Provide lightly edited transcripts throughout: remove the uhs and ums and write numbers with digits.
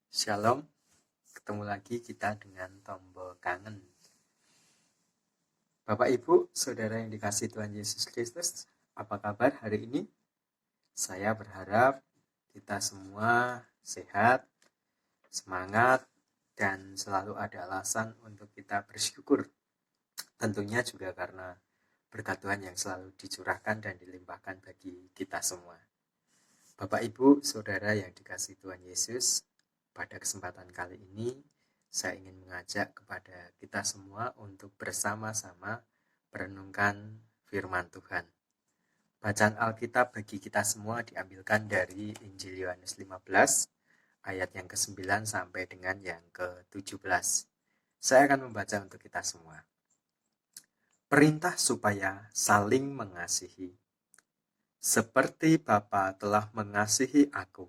Shalom, ketemu lagi kita dengan tombol kangen. Bapak, Ibu, Saudara yang dikasihi Tuhan Yesus Kristus, apa kabar hari ini? Saya berharap kita semua sehat, semangat, dan selalu ada alasan untuk kita bersyukur. Tentunya juga karena berkat Tuhan yang selalu dicurahkan dan dilimpahkan bagi kita semua. Bapak, Ibu, Saudara yang dikasihi Tuhan Yesus, pada kesempatan kali ini, saya ingin mengajak kepada kita semua untuk bersama-sama merenungkan firman Tuhan. Bacaan Alkitab bagi kita semua diambilkan dari Injil Yohanes 15, ayat yang ke-9 sampai dengan yang ke-17. Saya akan membaca untuk kita semua. Perintah supaya saling mengasihi. Seperti Bapa telah mengasihi aku,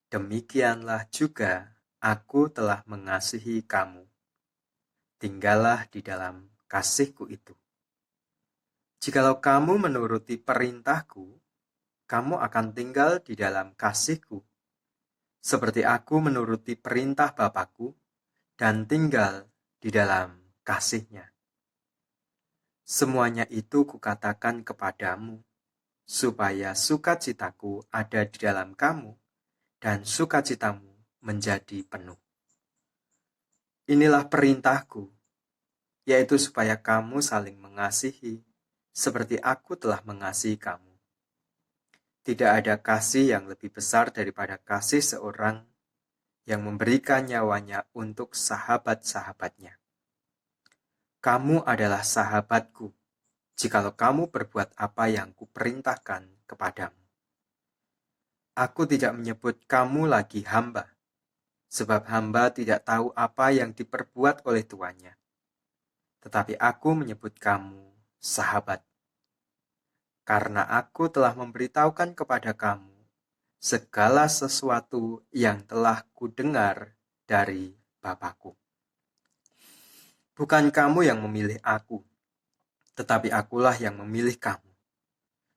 demikianlah juga aku telah mengasihi kamu. Tinggallah di dalam kasihku itu. Jikalau kamu menuruti perintahku, kamu akan tinggal di dalam kasihku, seperti aku menuruti perintah Bapakku dan tinggal di dalam kasihnya. Semuanya itu kukatakan kepadamu, supaya sukacitaku ada di dalam kamu, dan sukacitamu menjadi penuh. Inilah perintahku, yaitu supaya kamu saling mengasihi, seperti aku telah mengasihi kamu. Tidak ada kasih yang lebih besar daripada kasih seorang yang memberikan nyawanya untuk sahabat-sahabatnya. Kamu adalah sahabatku, jikalau kamu berbuat apa yang kuperintahkan kepadamu. Aku tidak menyebut kamu lagi hamba, sebab hamba tidak tahu apa yang diperbuat oleh tuannya. Tetapi aku menyebut kamu sahabat, karena aku telah memberitahukan kepada kamu segala sesuatu yang telah kudengar dari Bapakku. Bukan kamu yang memilih aku, tetapi akulah yang memilih kamu.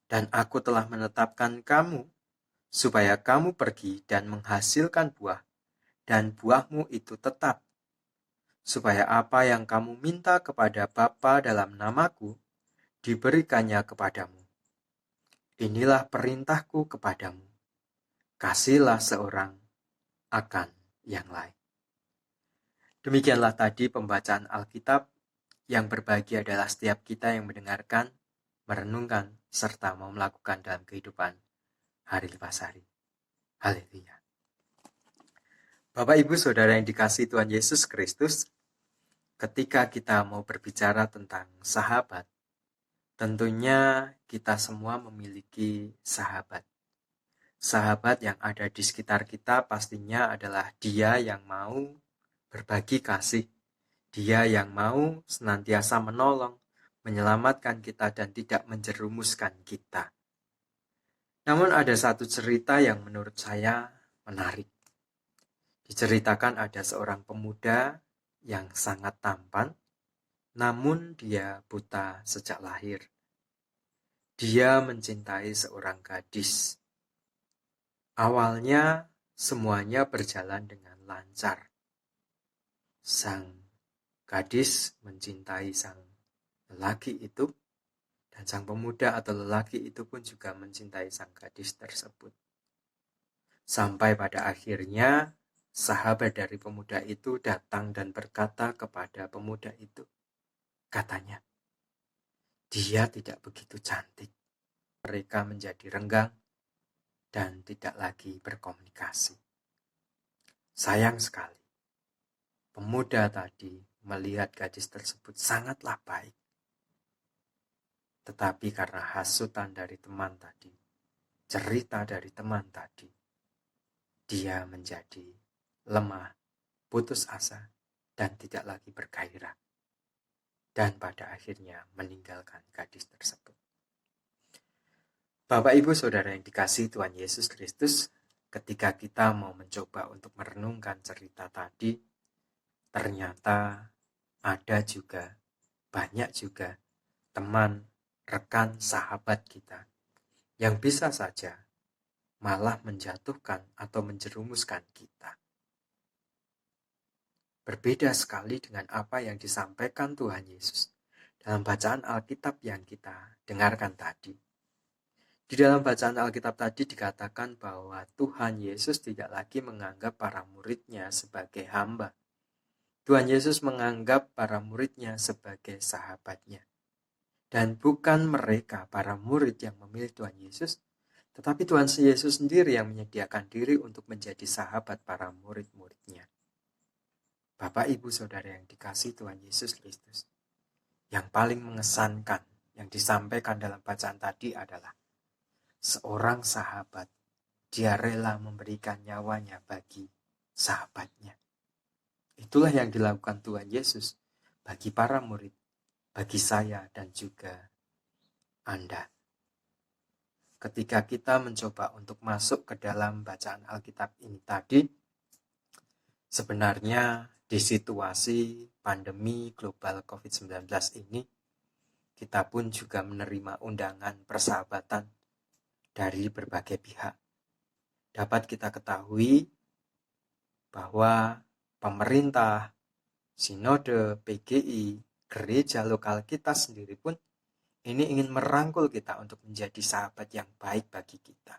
Dan aku telah menetapkan kamu, supaya kamu pergi dan menghasilkan buah, dan buahmu itu tetap, supaya apa yang kamu minta kepada Bapa dalam namaku, diberikannya kepadamu. Inilah perintahku kepadamu, kasihlah seorang akan yang lain. Demikianlah tadi pembacaan Alkitab. Yang berbahagia adalah setiap kita yang mendengarkan, merenungkan, serta mau melakukan dalam kehidupan hari lepas hari. Haleluya. Bapak, Ibu, Saudara yang dikasihi Tuhan Yesus Kristus, ketika kita mau berbicara tentang sahabat, tentunya kita semua memiliki sahabat. Sahabat yang ada di sekitar kita pastinya adalah dia yang mau berbagi kasih, dia yang mau senantiasa menolong, menyelamatkan kita dan tidak menjerumuskan kita. Namun ada satu cerita yang menurut saya menarik. Diceritakan ada seorang pemuda yang sangat tampan, namun dia buta sejak lahir. Dia mencintai seorang gadis. Awalnya semuanya berjalan dengan lancar. Sang gadis mencintai sang lelaki itu, dan sang pemuda atau lelaki itu pun juga mencintai sang gadis tersebut. Sampai pada akhirnya sahabat dari pemuda itu datang dan berkata kepada pemuda itu, katanya, dia tidak begitu cantik. Mereka menjadi renggang dan tidak lagi berkomunikasi. Sayang sekali, pemuda tadi melihat gadis tersebut sangatlah baik. Tetapi karena hasutan dari teman tadi, cerita dari teman tadi, dia menjadi lemah, putus asa, dan tidak lagi bergairah. Dan pada akhirnya meninggalkan gadis tersebut. Bapak, Ibu, Saudara yang dikasihi Tuhan Yesus Kristus, ketika kita mau mencoba untuk merenungkan cerita tadi, ternyata ada juga, banyak juga teman, rekan, sahabat kita yang bisa saja malah menjatuhkan atau menjerumuskan kita. berbeda sekali dengan apa yang disampaikan Tuhan Yesus dalam bacaan Alkitab yang kita dengarkan tadi. Di dalam bacaan Alkitab tadi dikatakan bahwa Tuhan Yesus tidak lagi menganggap para muridnya sebagai hamba. Tuhan Yesus menganggap para muridnya sebagai sahabatnya. Dan bukan mereka, para murid, yang memilih Tuhan Yesus, tetapi Tuhan Yesus sendiri yang menyediakan diri untuk menjadi sahabat para murid-muridnya. Bapak, Ibu, Saudara yang dikasihi Tuhan Yesus Kristus, yang paling mengesankan yang disampaikan dalam bacaan tadi adalah seorang sahabat, dia rela memberikan nyawanya bagi sahabatnya. Itulah yang dilakukan Tuhan Yesus bagi para murid, bagi saya dan juga Anda. Ketika kita mencoba untuk masuk ke dalam bacaan Alkitab ini tadi, sebenarnya di situasi pandemi global COVID-19 ini, kita pun juga menerima undangan persahabatan dari berbagai pihak. Dapat kita ketahui bahwa pemerintah, sinode, PGI, gereja lokal kita sendiri pun ini ingin merangkul kita untuk menjadi sahabat yang baik bagi kita.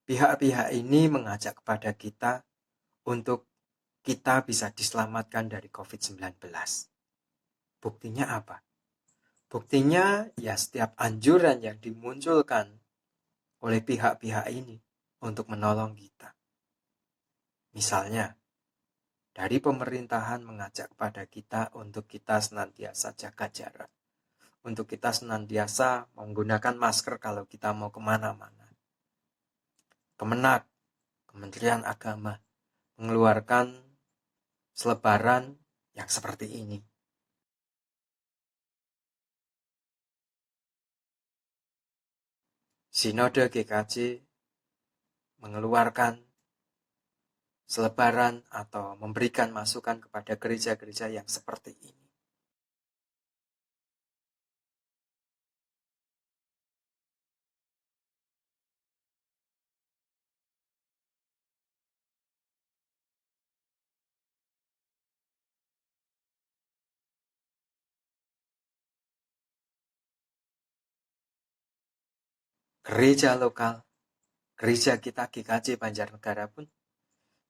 Pihak-pihak ini mengajak kepada kita untuk kita bisa diselamatkan dari COVID-19. Buktinya apa? Buktinya ya setiap anjuran yang dimunculkan oleh pihak-pihak ini untuk menolong kita. Misalnya, dari pemerintahan mengajak kepada kita untuk kita senantiasa jaga jarak. Untuk kita senantiasa menggunakan masker kalau kita mau kemana-mana. Kemenak, Kementerian Agama, mengeluarkan selebaran yang seperti ini. Sinode GKJ mengeluarkan selebaran atau memberikan masukan kepada gereja-gereja yang seperti ini. Gereja lokal, gereja kita GKJ Banjarnegara pun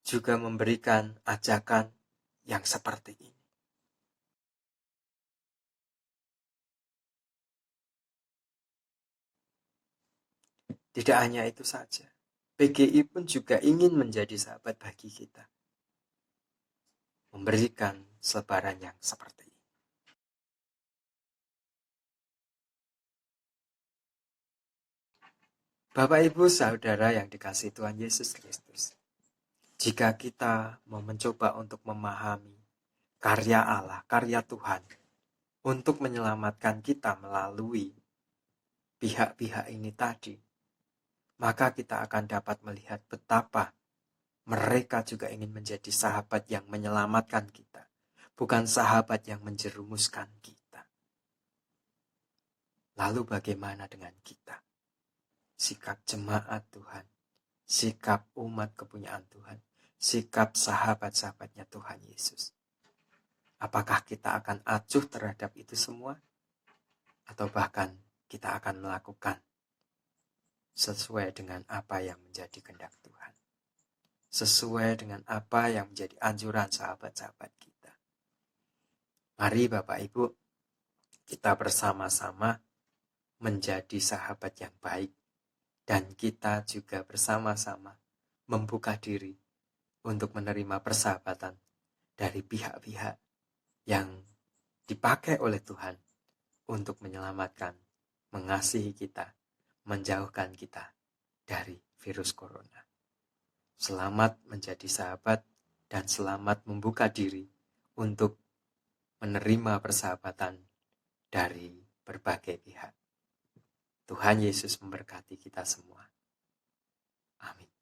juga memberikan ajakan yang seperti ini. Tidak hanya itu saja, PGI pun juga ingin menjadi sahabat bagi kita, memberikan selebaran yang seperti ini. Bapak, Ibu, Saudara yang dikasihi Tuhan Yesus Kristus, jika kita mau mencoba untuk memahami karya Allah, karya Tuhan, untuk menyelamatkan kita melalui pihak-pihak ini tadi, maka kita akan dapat melihat betapa mereka juga ingin menjadi sahabat yang menyelamatkan kita, bukan sahabat yang menjerumuskan kita. Lalu bagaimana dengan kita? Sikap jemaat Tuhan, sikap umat kepunyaan Tuhan, sikap sahabat-sahabatnya Tuhan Yesus. Apakah kita akan acuh terhadap itu semua? Atau bahkan kita akan melakukan sesuai dengan apa yang menjadi kehendak Tuhan, sesuai dengan apa yang menjadi anjuran sahabat-sahabat kita. Mari Bapak Ibu, kita bersama-sama menjadi sahabat yang baik, dan kita juga bersama-sama membuka diri untuk menerima persahabatan dari pihak-pihak yang dipakai oleh Tuhan untuk menyelamatkan, mengasihi kita, menjauhkan kita dari virus corona. Selamat menjadi sahabat dan selamat membuka diri untuk menerima persahabatan dari berbagai pihak. Tuhan Yesus memberkati kita semua. Amin.